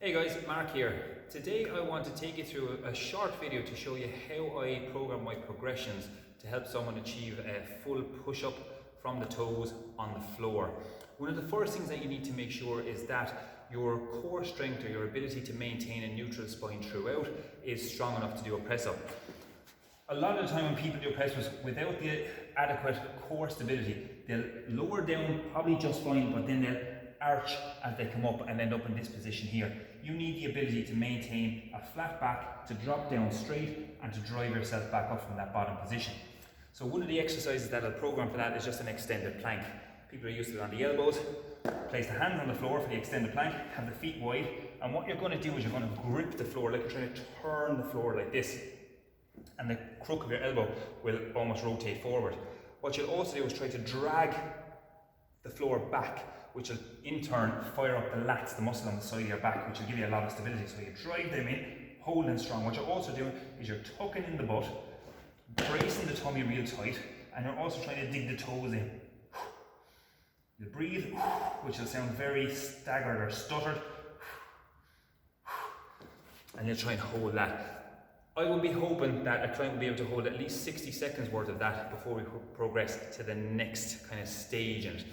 Hey guys, Mark here. Today I want to take you through a short video to show you how I program my progressions to help someone achieve a full push-up from the toes on the floor. One of the first things that you need to make sure is that your core strength or your ability to maintain a neutral spine throughout is strong enough to do a press-up. A lot of the time when people do press-ups without the adequate core stability, they'll lower down probably just fine, but then they'll arch as they come up and end up in this position here. You need the ability to maintain a flat back, to drop down straight and to drive yourself back up from that bottom position. So one of the exercises that I'll program for that is just an extended plank. People are used to it on the elbows. Place the hands on the floor for the extended plank, have the feet wide, and what you're going to do is you're going to grip the floor like you're trying to turn the floor like this, and the crook of your elbow will almost rotate forward. What you'll also do is try to drag the floor back, which will in turn fire up the lats, the muscle on the side of your back, which will give you a lot of stability. So you drive them in, holding strong. What you're also doing is you're tucking in the butt, bracing the tummy real tight, and you're also trying to dig the toes in. You breathe, which will sound very staggered or stuttered, and you'll try and hold that. I will be hoping that a client will be able to hold at least 60 seconds worth of that before we progress to the next kind of stage in it.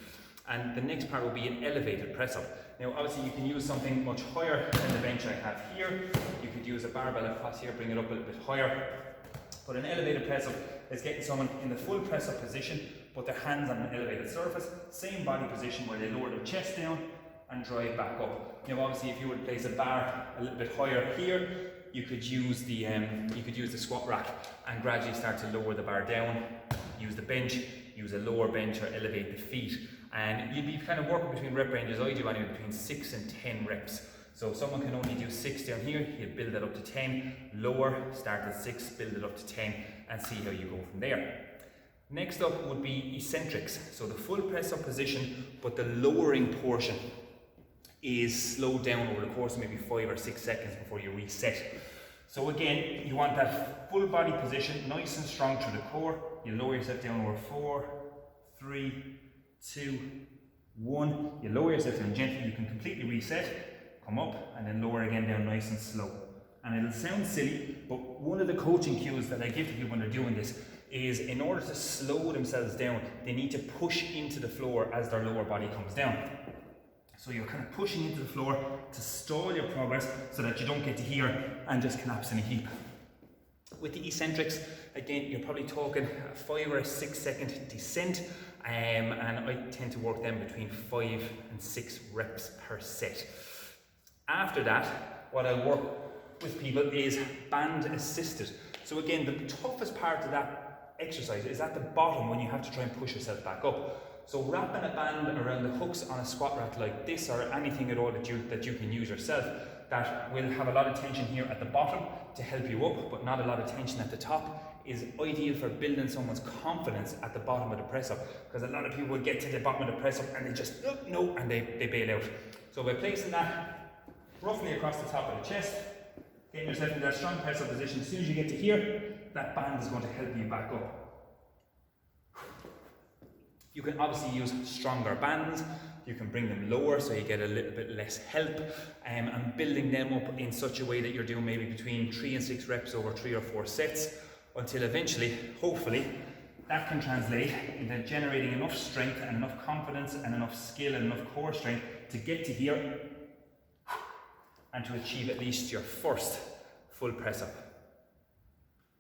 And the next part will be an elevated press up. Now obviously you can use something much higher than the bench I have here. You could use a barbell across here, bring it up a little bit higher. But an elevated press up is getting someone in the full press up position, put their hands on an elevated surface, same body position where they lower their chest down and drive back up. Now obviously if you would place a bar a little bit higher here, you could use the squat rack and gradually start to lower the bar down, use the bench, use a lower bench or elevate the feet. And you'd be kind of working between rep ranges, I do anyway, between 6 and 10 reps. So if someone can only do 6 down here, you build that up to 10, lower, start at 6, build it up to 10, and see how you go from there. Next up would be Centrex. So the full press up position, but the lowering portion is slowed down over the course of maybe 5 or 6 seconds before you reset. So again, you want that full body position, nice and strong through the core. You lower yourself down over 4, 3, 2, 1. You lower yourself down gently, you can completely reset, come up, and then lower again down nice and slow. And it'll sound silly, but one of the coaching cues that I give to people when they're doing this is in order to slow themselves down, they need to push into the floor as their lower body comes down. So you're kind of pushing into the floor to stall your progress so that you don't get to here and just collapse in a heap. With the eccentrics, again, you're probably talking a 5 or 6 second descent, and I tend to work them between 5 and 6 reps per set. After that, what I work with people is band assisted. So again, the toughest part of that exercise is at the bottom when you have to try and push yourself back up. So wrapping a band around the hooks on a squat rack like this, or anything at all that you can use yourself, that will have a lot of tension here at the bottom to help you up, but not a lot of tension at the top, is ideal for building someone's confidence at the bottom of the press up, because a lot of people will get to the bottom of the press up and they just no, and they bail out. So by placing that roughly across the top of the chest, getting yourself in that strong press up position, as soon as you get to here, that band is going to help you back up. You can obviously use stronger bands, you can bring them lower so you get a little bit less help, and building them up in such a way that you're doing maybe between 3 and 6 reps over 3 or 4 sets, until eventually, hopefully, that can translate into generating enough strength and enough confidence and enough skill and enough core strength to get to here and to achieve at least your first full press up.